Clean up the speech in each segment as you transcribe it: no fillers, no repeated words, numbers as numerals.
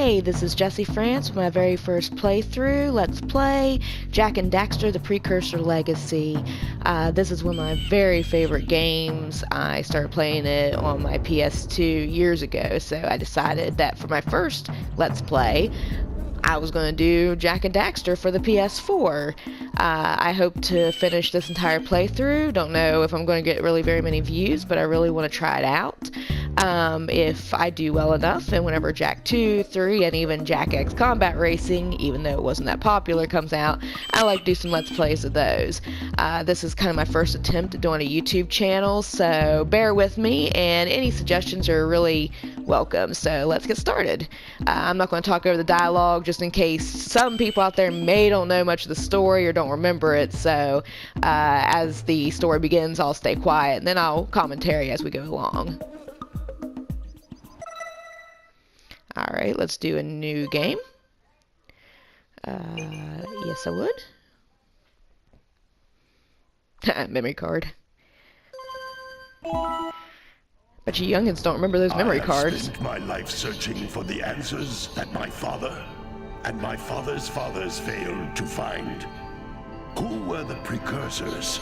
Hey, this is Jessiefrance with my very first playthrough. Let's play Jak and Daxter, the Precursor Legacy. This is one of my very favorite games. I started playing it on my PS2 years ago, so I decided that for my first Let's Play, I was going to do Jak and Daxter for the PS4. I hope to finish this entire playthrough. Don't know if I'm going to get really very many views, but I really want to try it out. If I do well enough, and whenever Jak II, III, and even Jak X Combat Racing, even though it wasn't that popular, comes out, I like to do some Let's Plays of those. This is kind of my first attempt at doing a YouTube channel, so bear with me, and any suggestions are really welcome. So let's get started. I'm not going to talk over the dialogue just in case some people out there may don't know much of the story or don't remember it, so as the story begins, I'll stay quiet, and then I'll commentary as we go along. Alright, let's do a new game. Yes, I would. Memory card. Bet you youngins don't remember those memory cards. I have spent my life searching for the answers that my father and my father's fathers failed to find. Who were the Precursors?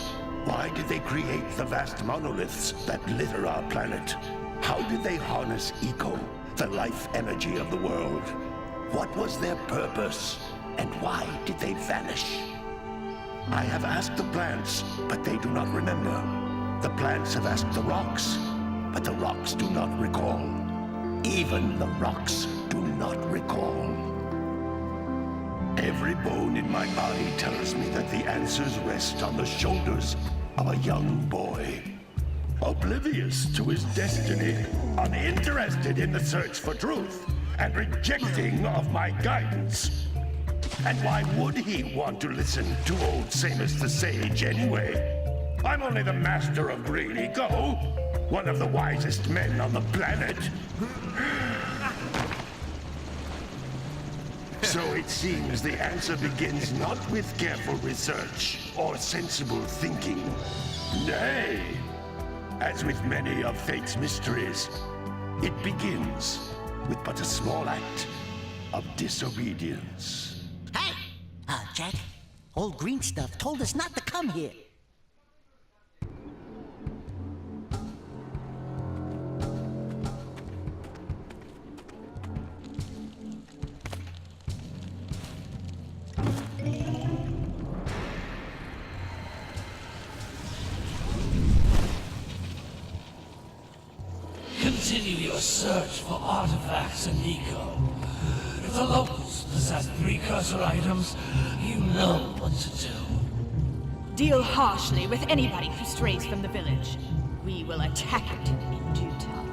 Why did they create the vast monoliths that litter our planet? How did they harness eco, the life energy of the world? What was their purpose, and why did they vanish? I have asked the plants, but they do not remember. The plants have asked the rocks, but the rocks do not recall. Even the rocks do not recall. Every bone in my body tells me that the answers rest on the shoulders of a young boy. Oblivious to his destiny, uninterested in the search for truth, and rejecting of my guidance. And why would he want to listen to old Samus the Sage anyway? I'm only the master of green eco, one of the wisest men on the planet. So it seems the answer begins not with careful research or sensible thinking. Nay, as with many of fate's mysteries, it begins with but a small act of disobedience. Hey! Jak, old green stuff told us not to come here. Continue your search for artifacts and eco. If the locals possess precursor items, you know what to do. Deal harshly with anybody who strays from the village. We will attack it in due time.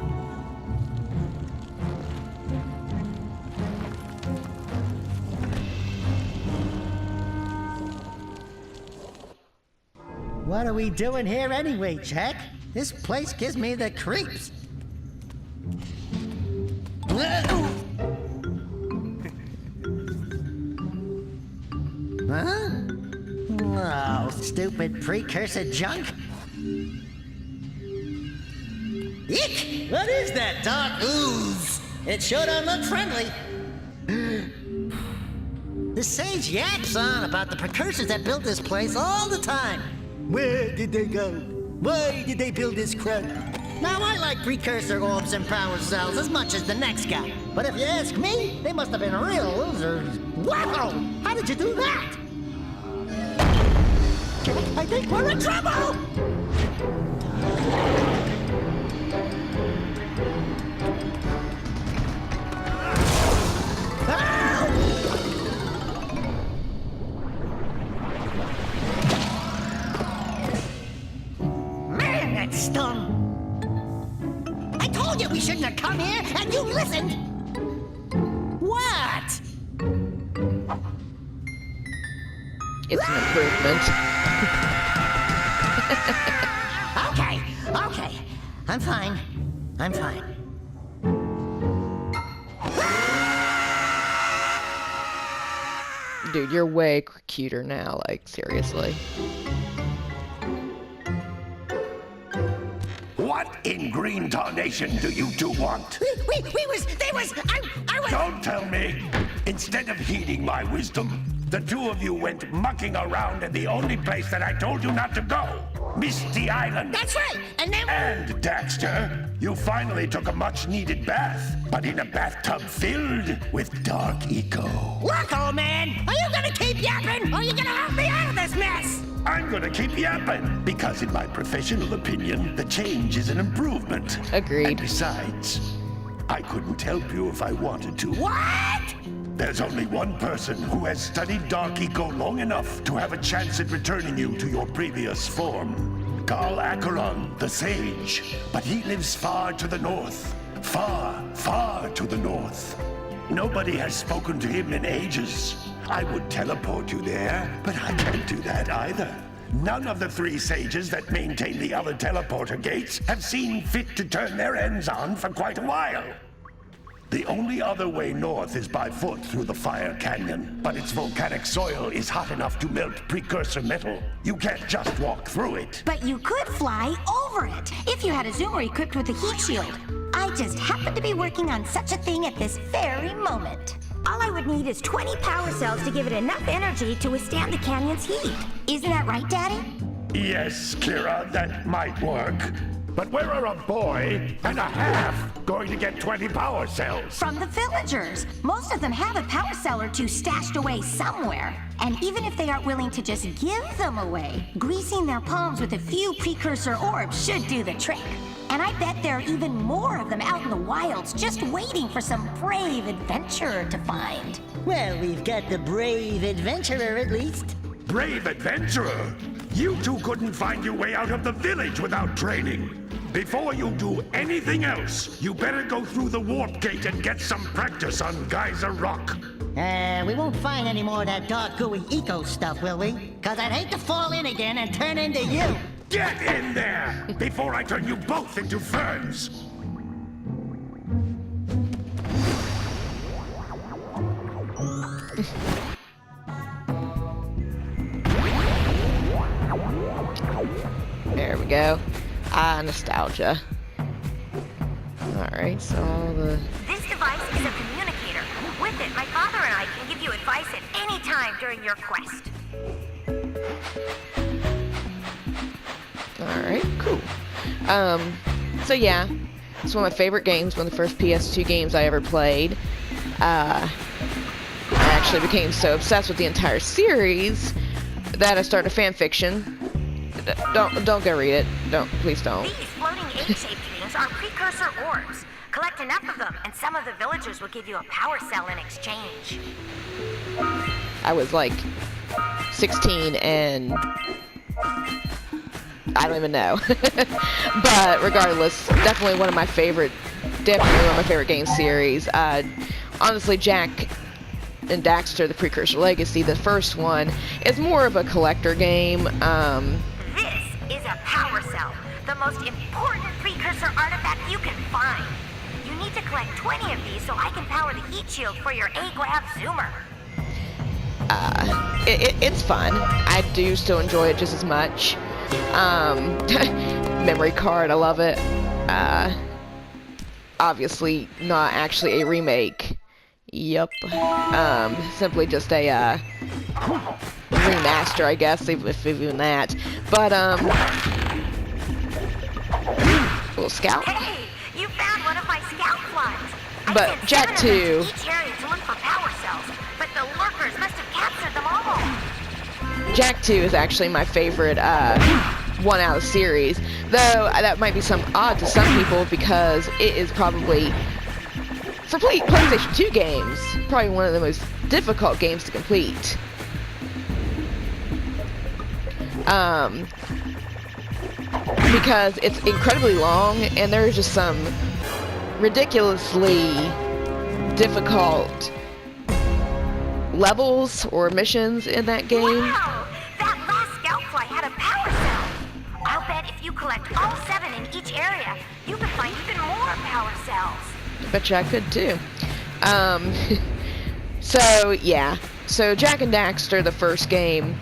What are we doing here anyway, Jak? This place gives me the creeps. Huh? Oh, stupid precursor junk. Eek! What is that dark ooze? It sure don't look friendly. The sage yaps on about the precursors that built this place all the time. Where did they go? Why did they build this crap? Now, I like precursor orbs and power cells as much as the next guy. But if you ask me, they must have been real losers. Wow! How did you do that? I think we're in trouble! Man, that stung! I told you we shouldn't have come here, and you listened! What? It's an improvement. Okay. I'm fine. Dude, you're way cuter now, like, seriously. What What in green tarnation do you two want? I was... Don't tell me. Instead of heeding my wisdom, the two of you went mucking around in the only place that I told you not to go. Misty Island. That's right, and then... And, Daxter, you finally took a much-needed bath, but in a bathtub filled with dark eco. Look, old man, are you gonna keep yapping, or are you gonna help me out of this mess? I'm gonna keep yapping, because in my professional opinion, the change is an improvement. Agreed. And besides, I couldn't help you if I wanted to. What? There's only one person who has studied Dark Eco long enough to have a chance at returning you to your previous form. Carl Acheron, the Sage. But he lives far to the north. Far, far to the north. Nobody has spoken to him in ages. I would teleport you there, but I can't do that either. None of the 3 sages that maintain the other teleporter gates have seen fit to turn their ends on for quite a while. The only other way north is by foot through the Fire Canyon, but its volcanic soil is hot enough to melt precursor metal. You can't just walk through it. But you could fly over it if you had a zoomer equipped with a heat shield. I just happen to be working on such a thing at this very moment. All I would need is 20 power cells to give it enough energy to withstand the canyon's heat. Isn't that right, Daddy? Yes, Kira, that might work. But where are a boy and a half going to get 20 power cells? From the villagers. Most of them have a power cell or 2 stashed away somewhere. And even if they aren't willing to just give them away, greasing their palms with a few precursor orbs should do the trick. And I bet there are even more of them out in the wilds just waiting for some brave adventurer to find. Well, we've got the brave adventurer at least. Brave adventurer? You two couldn't find your way out of the village without training. Before you do anything else, you better go through the warp gate and get some practice on Geyser Rock. We won't find any more of that dark gooey eco stuff, will we? Cause I'd hate to fall in again and turn into you. Get in there before I turn you both into ferns. There we go. Nostalgia. Alright, so all the... This device is a communicator. With it, my father and I can give you advice at any time during your quest. Alright, cool. So yeah, it's one of my favorite games, one of the first PS2 games I ever played. I actually became so obsessed with the entire series that I started a fan fiction. Don't go read it. Please don't. These floating egg-shaped things are precursor orbs. Collect enough of them, and some of the villagers will give you a power cell in exchange. I was like 16 and I don't even know. But regardless, definitely one of my favorite game series. Honestly, Jak and Daxter, the Precursor Legacy, the first one, is more of a collector game. This is a power cell, the most important precursor artifact you can find. You need to collect 20 of these so I can power the heat shield for your A-Glab zoomer. It's fun. I do still enjoy it just as much. Memory card, I love it. Obviously not actually a remake. Yup. Simply just a remaster, I guess, if even that. But little scout. Hey, you found one of my scout flies. But Jak II. Each area to look for power cells, but the lurkers must have captured them all. Jak II is actually my favorite one out of the series, though that might be odd to some people because it is probably, for PlayStation 2 games, probably one of the most difficult games to complete. Because it's incredibly long and there's just some ridiculously difficult levels or missions in that game. Wow! That last scout fly had a power cell. I'll bet if you collect all 7 in each area, you can find even more power cells. Bet you I could too. So yeah. So Jak and Daxter, the first game,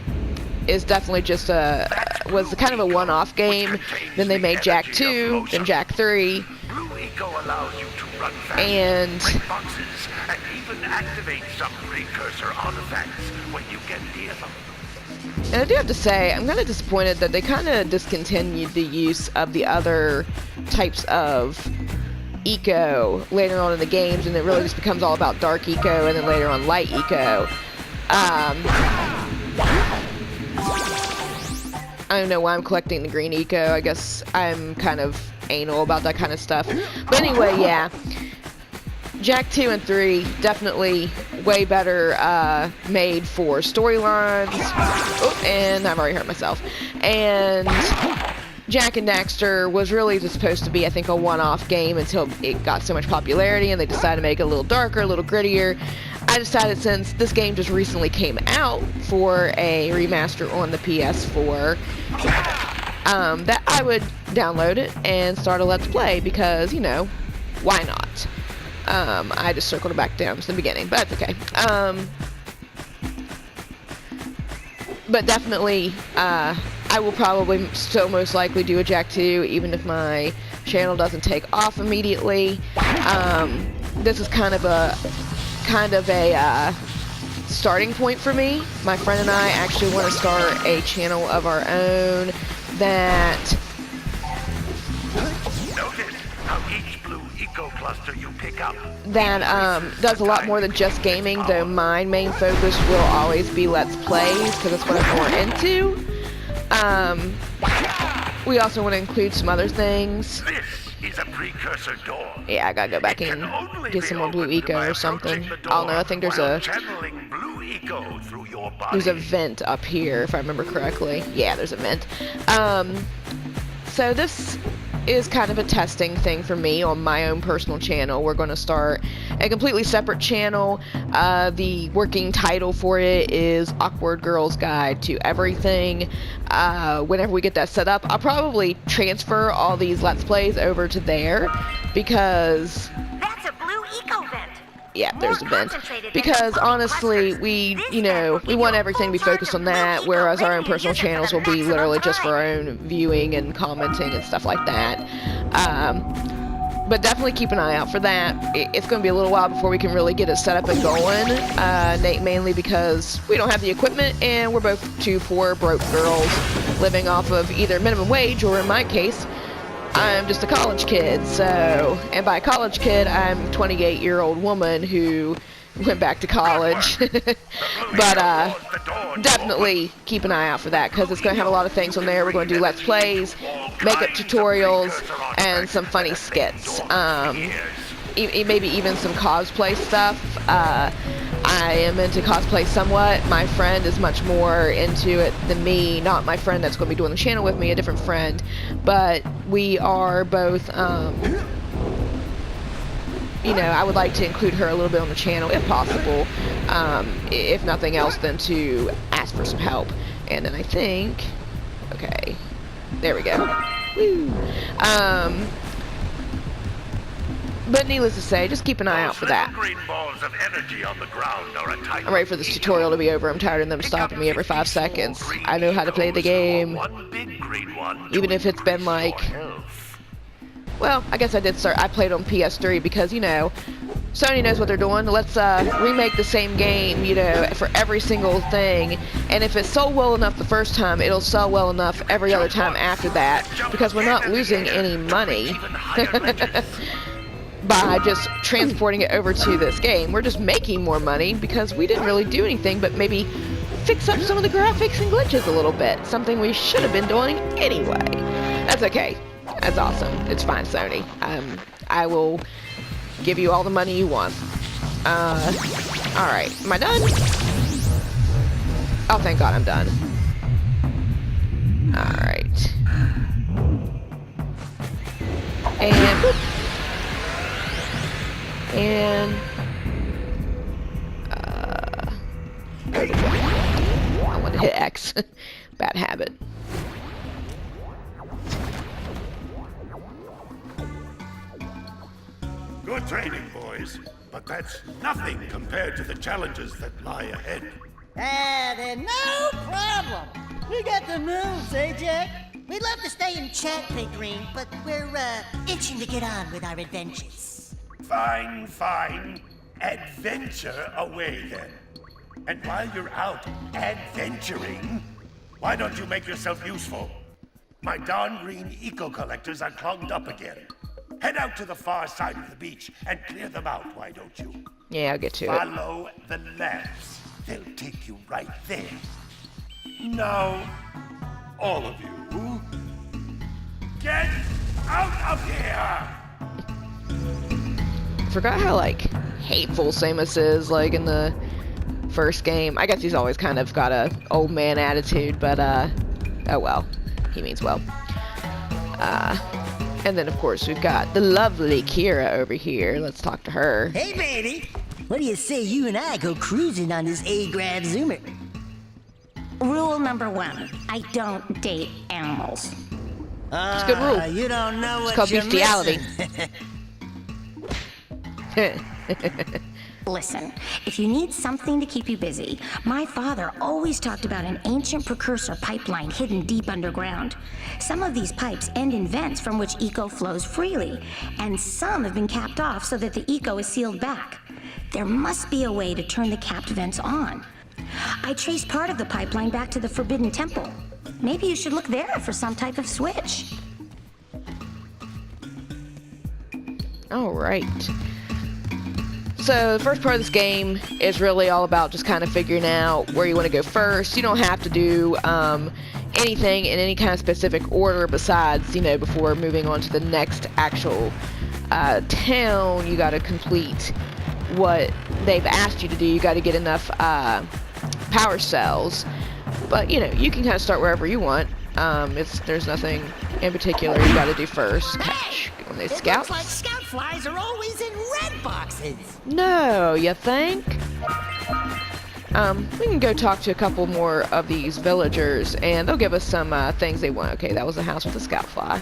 is definitely just was kind of a one-off game. Then they made Jak II, then Jak III, Blue Eco allows you to run fast, and break boxes, and even activate some precursor artifacts when you get near them. I do have to say, I'm kind of disappointed that they kind of discontinued the use of the other types of eco later on in the games, and it really just becomes all about dark eco and then later on light eco. I don't know why I'm collecting the green eco. I guess I'm kind of anal about that kind of stuff. But anyway, yeah. Jak 2 and 3 definitely way better made for storylines. Oh, and I've already hurt myself. And Jak and Daxter was really just supposed to be, I think, a one-off game until it got so much popularity and they decided to make it a little darker, a little grittier. I decided, since this game just recently came out for a remaster on the PS4, that I would download it and start a Let's Play because, you know, why not? I just circled it back down to the beginning, but that's okay. But definitely, I will probably still most likely do a Jak 2, even if my channel doesn't take off immediately. This is kind of a starting point for me. My friend and I actually want to start a channel of our own that does a lot more than just gaming, though my main focus will always be Let's Plays, because that's what I'm more into. We also want to include some other things. This is a precursor door. Yeah, I gotta go back and get some more blue eco or something. Oh no, I think there's a vent up here, if I remember correctly. Yeah, there's a vent. So this is kind of a testing thing for me on my own personal channel. We're going to start a completely separate channel. The working title for it is Awkward Girl's Guide to Everything. Whenever we get that set up, I'll probably transfer all these Let's Plays over to there, because That's a blue eco vent. yeah, there's a vent. Because honestly, we want everything to be focused on that, whereas our own personal channels will be literally just for our own viewing and commenting and stuff like that. But definitely keep an eye out for that. It's going to be a little while before we can really get it set up and going, mainly because we don't have the equipment and we're both two poor, broke girls living off of either minimum wage, or in my case, I'm just a college kid. So, and by college kid, I'm a 28-year-old woman who went back to college. But definitely keep an eye out for that, because it's going to have a lot of things on there. We're going to do Let's Plays, makeup tutorials, and some funny skits. Maybe even some cosplay stuff. I am into cosplay somewhat. My friend is much more into it than me. Not my friend that's going to be doing the channel with me, a different friend. But we are both, I would like to include her a little bit on the channel, if possible. If nothing else, than to ask for some help. And then I think, okay, there we go. Woo. But needless to say, just keep an eye out for that. I'm ready for this tutorial to be over. I'm tired of them stopping me every 5 seconds. I know how to play the game. Even if it's been like... Well, I guess I played on PS3 because, Sony knows what they're doing. Let's remake the same game, for every single thing. And if it sold well enough the first time, it'll sell well enough every other time after that. Because we're not losing any money by just transporting it over to this game. We're just making more money because we didn't really do anything but maybe fix up some of the graphics and glitches a little bit. Something we should have been doing anyway. That's okay. That's awesome. It's fine, Sony. I will give you all the money you want. Alright. Am I done? Oh, thank God I'm done. Alright. And... boop. And... I want to hit X. Bad habit. Good training, boys, but that's nothing compared to the challenges that lie ahead. Then no problem. We got the moves, eh, Jack? We'd love to stay and chat, Big Green, but we're, itching to get on with our adventures. Fine, fine. Adventure away then. And while you're out adventuring, why don't you make yourself useful? My darn green eco-collectors are clogged up again. Head out to the far side of the beach and clear them out, why don't you? Yeah, I'll get to it. Follow the lamps. They'll take you right there. Now, all of you, get out of here! Forgot how, like, hateful Samus is, like, in the first game. I guess he's always kind of got a old man attitude, but, oh well. He means well. And then, of course, we've got the lovely Kira over here. Let's talk to her. Hey, baby! What do you say you and I go cruising on this A-Grab Zoomer? Rule number 1, I don't date animals. It's a good rule. You don't know what It's called you're bestiality. Listen, if you need something to keep you busy, my father always talked about an ancient precursor pipeline hidden deep underground. Some of these pipes end in vents from which eco flows freely, and some have been capped off so that the eco is sealed back. There must be a way to turn the capped vents on. I traced part of the pipeline back to the Forbidden Temple. Maybe you should look there for some type of switch. All right. So the first part of this game is really all about just kind of figuring out where you want to go first. You don't have to do anything in any kind of specific order besides, you know, before moving on to the next actual town, you got to complete what they've asked you to do. You got to get enough power cells. But, you know, you can kind of start wherever you want. There's nothing in particular you got to do first. Catch when they scout. Looks like scout flies are always in red boxes. No, you think? We can go talk to a couple more of these villagers, and they'll give us some things they want. Okay, that was the house with the scout fly.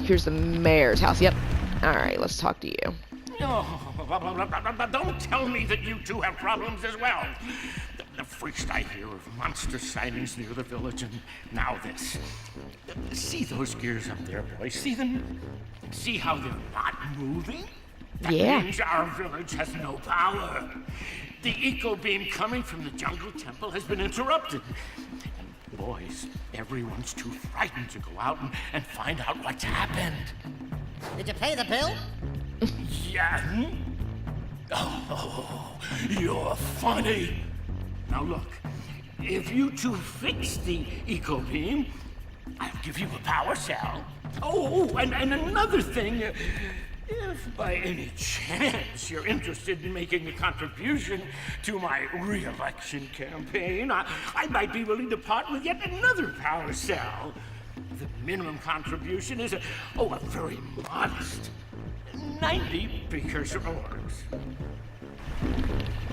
Here's the mayor's house. Yep. All right, let's talk to you. Oh, don't tell me that you two have problems as well. First I hear of monster sightings near the village, and now this. See those gears up there, boys? See them? See how they're not moving? That means our village has no power. The eco beam coming from the jungle temple has been interrupted. And boys, everyone's too frightened to go out and find out what's happened. Did you pay the bill? Yeah? Oh, you're funny. Now look, if you two fix the eco beam, I'll give you a power cell. Oh, and another thing, if by any chance you're interested in making a contribution to my re-election campaign, I might be willing to part with yet another power cell. The minimum contribution is a very modest 90 precursor orbs.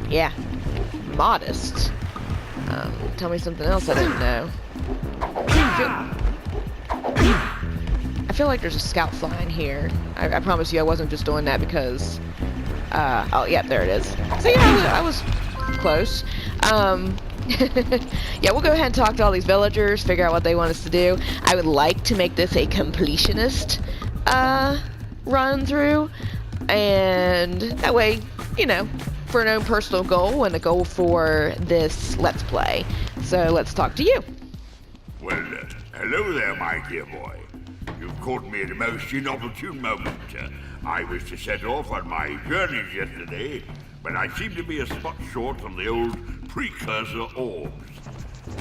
Yeah, modest. Tell me something else I didn't know. I feel like there's a scout flying here. I promise you I wasn't just doing that because... oh, yeah, there it is. So yeah, I was close. Yeah, we'll go ahead and talk to all these villagers, figure out what they want us to do. I would like to make this a completionist run through, and that way, you know, for an own personal goal and a goal for this Let's Play. So let's talk to you. Well, hello there, my dear boy. You've caught me at a most inopportune moment. I was to set off on my journeys yesterday, but I seem to be a spot short on the old precursor orbs.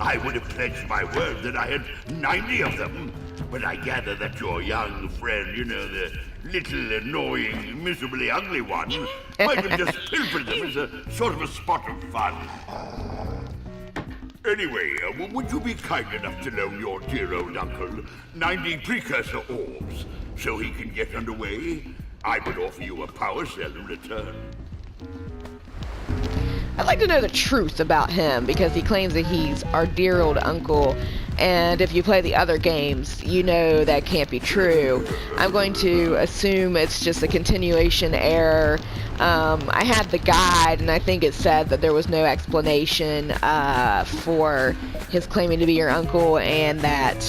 I would have pledged my word that I had 90 of them, but I gather that your young friend, you know, the little annoying, miserably ugly one, might have just pilfered them as a sort of a spot of fun. Anyway, would you be kind enough to loan your dear old uncle 90 precursor orbs so he can get underway? I would offer you a power cell in return. I'd like to know the truth about him, because he claims that he's our dear old uncle, and if you play the other games, you know that can't be true. I'm going to assume it's just a continuation error. I had the guide, and I think it said that there was no explanation for his claiming to be your uncle, and that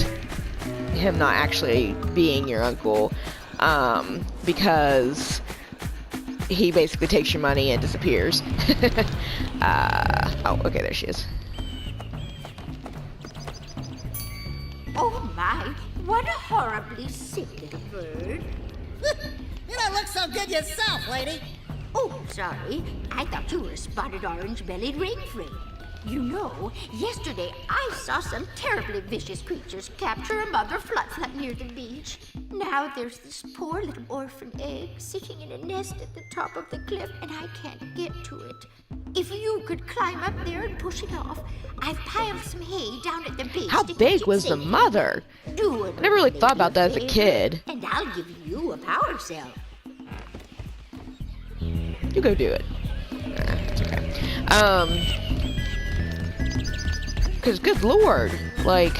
him not actually being your uncle, because he basically takes your money and disappears. Oh, okay, there she is. Oh my, what a horribly sick little bird. You don't look so good yourself, lady. Oh, sorry. I thought you were a spotted orange-bellied rainframe. You know, yesterday I saw some terribly vicious creatures capture a mother flat near the beach. Now there's this poor little orphan egg sitting in a nest at the top of the cliff, and I can't get to it. If you could climb up there and push it off, I've piled some hay down at the base. How big was the mother? I never really thought about that as a kid. And I'll give you a power cell. You go do it. It's okay. Because good lord, like,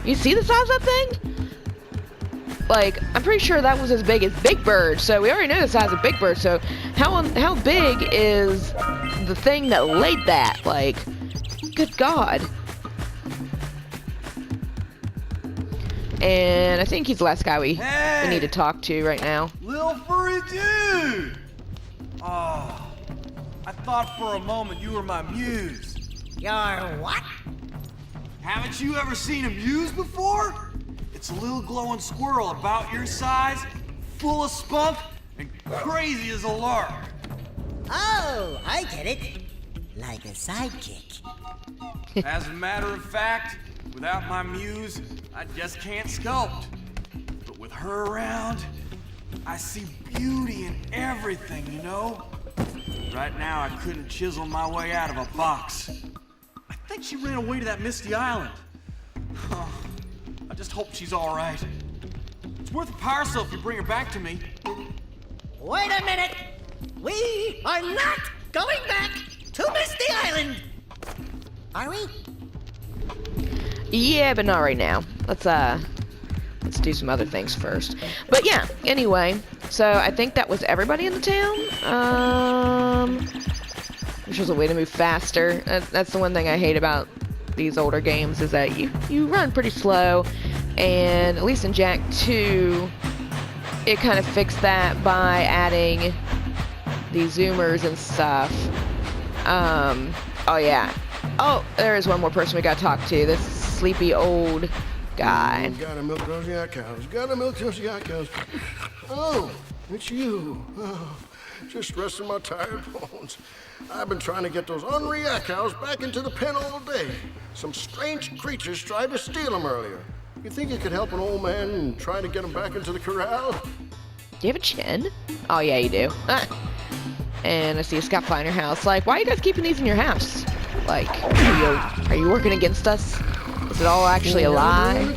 you see the size of that thing? Like, I'm pretty sure that was as big as Big Bird, so we already know the size of Big Bird, so how big is the thing that laid that? Like, good god. And I think he's the last guy we need to talk to right now. Little furry dude! Oh, I thought for a moment you were my muse. Your what? Haven't you ever seen a muse before? It's a little glowing squirrel about your size, full of spunk, and crazy as a lark. Oh, I get it. Like a sidekick. As a matter of fact, without my muse, I just can't sculpt. But with her around, I see beauty in everything, you know? Right now, I couldn't chisel my way out of a box. I think she ran away to that misty island. I just hope she's all right. It's worth a power cell if you bring her back to me. Wait a minute! We are not going back to Misty Island! Are we? Yeah, but not right now. Let's do some other things first. But yeah, anyway, so I think that was everybody in the town. Which was a way to move faster. That's the one thing I hate about these older games, is that you run pretty slow, and at least in Jak II, it kind of fixed that by adding these zoomers and stuff. Oh yeah. Oh, there is one more person we gotta talk to. This sleepy old guy. Gotta milk those yak cows. Gotta milk those yak cows. Oh, it's you. Oh, just resting my tired bones. I've been trying to get those ornery yak cows back into the pen all day. Some strange creatures tried to steal them earlier. You think you could help an old man and try to get them back into the corral? Do you have a chin? Oh yeah, you do. And I see a scout fly in your house. Like, why are you guys keeping these in your house? Like, are you working against us? Is it all actually a lie?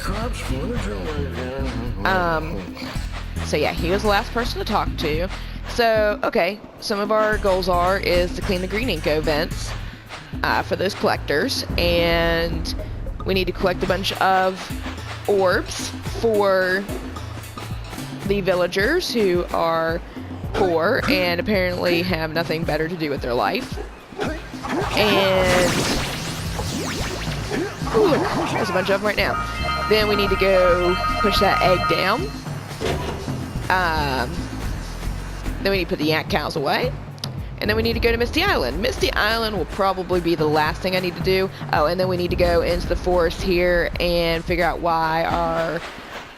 So yeah, he was the last person to talk to. So, okay, some of our goals is to clean the green Inko vents for those collectors, and we need to collect a bunch of orbs for the villagers who are poor and apparently have nothing better to do with their life. And ooh, there's a bunch of them right now. Then we need to go push that egg down. Then we need to put the yak cows away. And then we need to go to Misty Island. Misty Island will probably be the last thing I need to do. Oh, and then we need to go into the forest here and figure out why our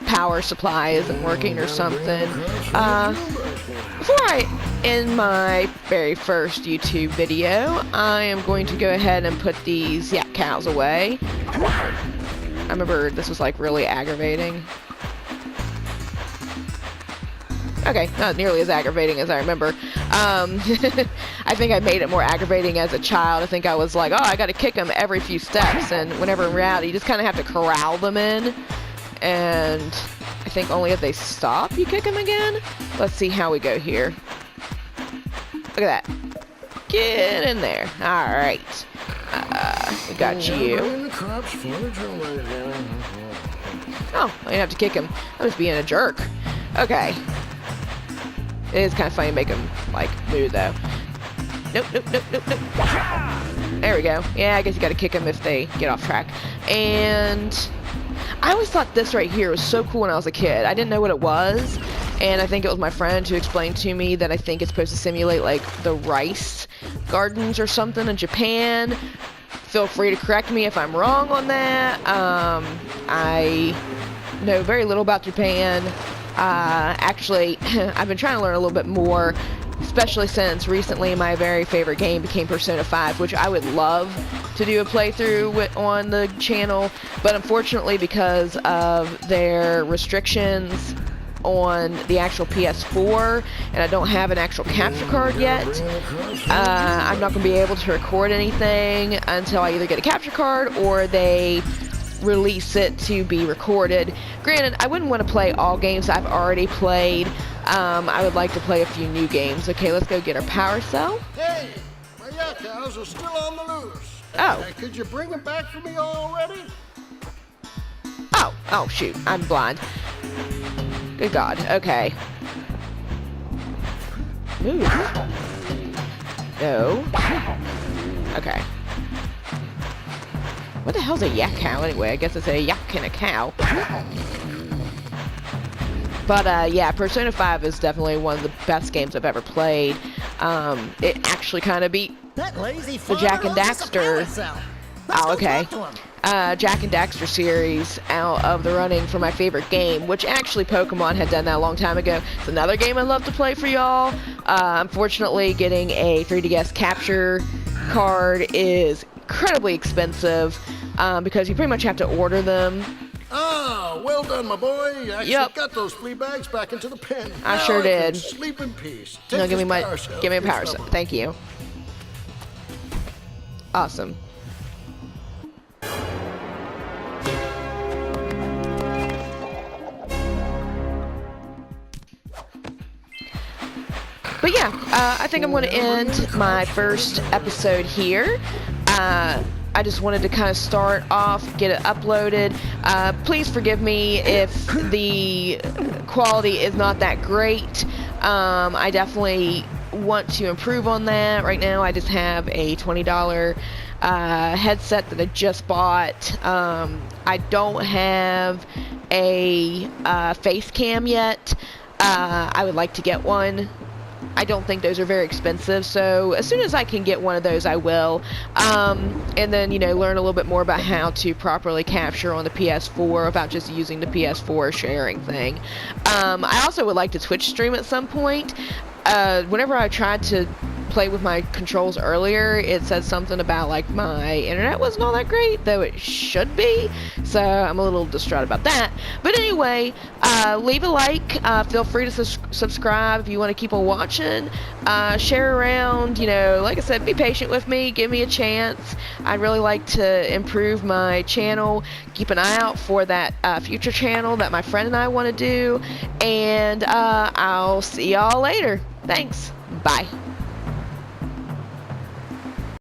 power supply isn't working or something. Before I end my very first YouTube video, I am going to go ahead and put these yak cows away. I remember this was like really aggravating. Okay, not nearly as aggravating as I remember. I think I made it more aggravating as a child. I think I was like, oh, I gotta kick them every few steps, and whenever in reality, you just kind of have to corral them in. And I think only if they stop, you kick them again. Let's see how we go here. Look at that. Get in there. All right. We got you. Oh, I didn't have to kick him. I'm just being a jerk. Okay. It is kind of funny to make him, like, move, though. Nope. There we go. Yeah, I guess you gotta kick them if they get off track. And I always thought this right here was so cool when I was a kid. I didn't know what it was, and I think it was my friend who explained to me that I think it's supposed to simulate, like, the rice gardens or something in Japan. Feel free to correct me if I'm wrong on that. I know very little about Japan. Actually, I've been trying to learn a little bit more, especially since recently my very favorite game became Persona 5, which I would love to do a playthrough on the channel, but unfortunately because of their restrictions on the actual PS4, and I don't have an actual capture card yet, I'm not going to be able to record anything until I either get a capture card or they release it to be recorded. Granted, I wouldn't want to play all games I've already played. I would like to play a few new games. Okay, let's go get our power cell. Hey, my yak cows are still on the loose. Oh. Could you bring them back for me already? Oh shoot, I'm blind. Good God, okay. Move. No. Okay. What the hell's a yak cow anyway? I guess it's a yak and a cow. But yeah, Persona 5 is definitely one of the best games I've ever played. It actually kind of beat the Jak and Daxter. Oh, okay. Jak and Daxter series out of the running for my favorite game, which actually Pokemon had done that a long time ago. It's another game I'd love to play for y'all. Unfortunately, getting a 3DS capture card is incredibly expensive because you pretty much have to order them. Ah, well done, my boy. You actually got those flea bags back into the pen. I sure did. Sleep in peace. No, give me a power cell. Thank you. Awesome. But yeah, I think I'm going to end my first episode here. I just wanted to kind of start off, get it uploaded. Please forgive me if the quality is not that great. I definitely want to improve on that. Right now I just have a $20 headset that I just bought. I don't have a face cam yet. I would like to get one. I don't think those are very expensive, so as soon as I can get one of those, I will. And then, you know, learn a little bit more about how to properly capture on the PS4 without just using the PS4 sharing thing. I also would like to Twitch stream at some point. Whenever I tried to play with my controls earlier, it said something about, like, my internet wasn't all that great, though it should be, so I'm a little distraught about that. But anyway, leave a like, feel free to subscribe if you want to keep on watching, share around, you know, like I said, be patient with me, give me a chance. I'd really like to improve my channel. Keep an eye out for that future channel that my friend and I want to do, and I'll see y'all later. Thanks. Bye.